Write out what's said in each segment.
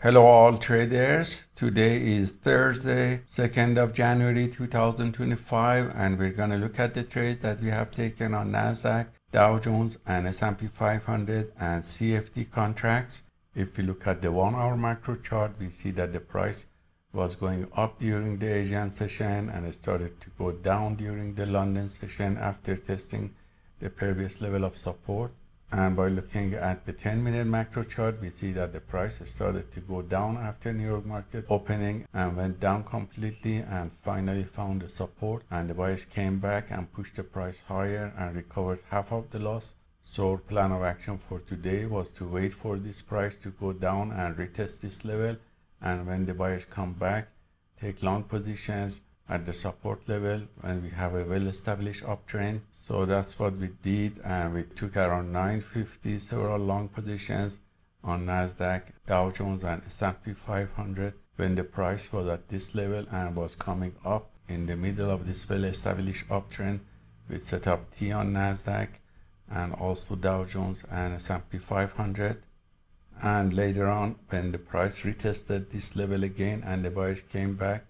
Hello all traders. Today is Thursday, 2nd of January 2025, and we're going to look at the trades that we have taken on Nasdaq, Dow Jones, and S&P 500 and CFD contracts. If we look at the 1-hour macro chart, we see that the price was going up during the Asian session and it started to go down during the London session after testing the previous level of support. And by looking at the 10-minute macro chart, we see that the price started to go down after New York market opening and went down completely and finally found a support, and the buyers came back and pushed the price higher and recovered half of the loss. So our plan of action for today was to wait for this price to go down and retest this level, and when the buyers come back, take long positions at the support level when we have a well-established uptrend. So that's what we did, and we took around 950 several long positions on Nasdaq, Dow Jones, and S&P 500 when the price was at this level and was coming up in the middle of this well-established uptrend. We set up T on Nasdaq and also Dow Jones and S&P 500. And later on, when the price retested this level again and the buyers came back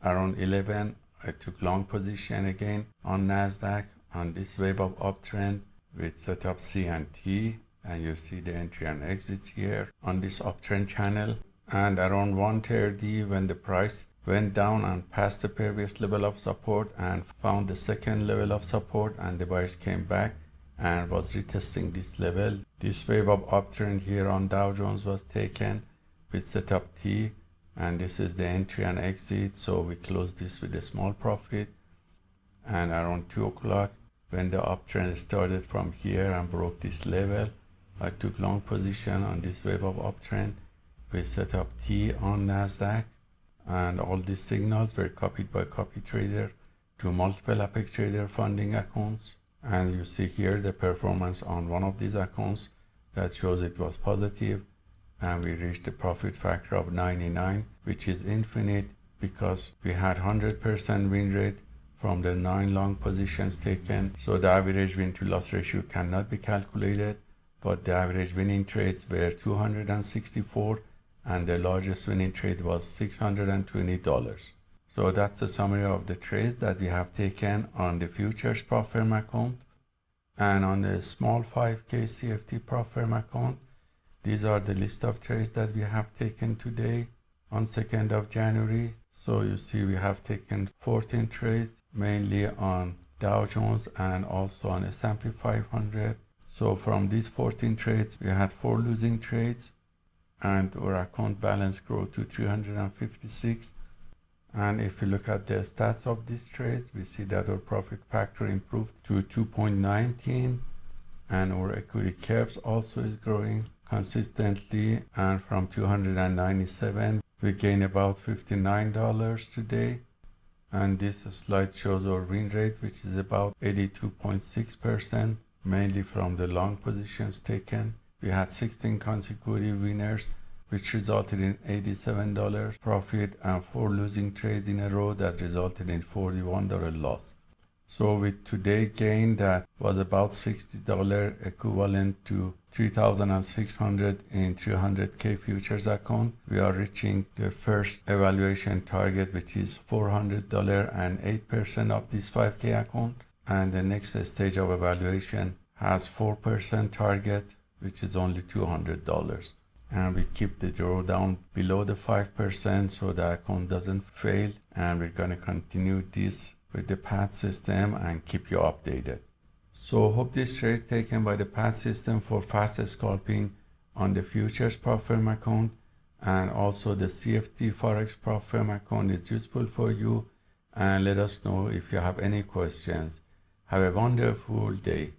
around 11, I took long position again on Nasdaq on this wave of uptrend with setup C and T, and you see the entry and exits here on this uptrend channel. And around 1:30, when the price went down and passed the previous level of support and found the second level of support, and the buyers came back and was retesting this level, this wave of uptrend here on Dow Jones was taken with setup T. And this is the entry and exit, so we closed this with a small profit. And around 2 o'clock, when the uptrend started from here and broke this level, I took long position on this wave of uptrend. We set up T on Nasdaq, and all these signals were copied by copy trader to multiple Apex Trader funding accounts. And you see here the performance on one of these accounts that shows it was positive, and we reached a profit factor of 99, which is infinite because we had 100% win rate from the 9 long positions taken. So the average win to loss ratio cannot be calculated, but the average winning trades were 264 and the largest winning trade was $620. So that's the summary of the trades that we have taken on the futures prop firm account. And on the small 5K CFD prop firm account, these are the list of trades that we have taken today on 2nd of January. So you see we have taken 14 trades, mainly on Dow Jones and also on S&P 500. So from these 14 trades, we had 4 losing trades, and our account balance grew to 356. And if you look at the stats of these trades, we see that our profit factor improved to 2.19, and our equity curves also is growing consistently, and from 297 we gain about $59 today. And this slide shows our win rate, which is about 82.6%, mainly from the long positions taken. We had 16 consecutive winners, which resulted in $87 profit, and 4 losing trades in a row that resulted in $41 loss. So with today gain that was about $60 equivalent to 3,600 in 300K futures account, we are reaching the first evaluation target, which is $400 and 8% of this 5K account. And the next stage of evaluation has 4% target, which is only $200. And we keep the drawdown below the 5% so the account doesn't fail, and we're going to continue this with the PAAT system and keep you updated. So hope this trade taken by the PAAT system for fast scalping on the futures prop firm account and also the CFD Forex prop firm account is useful for you, and let us know if you have any questions. Have a wonderful day.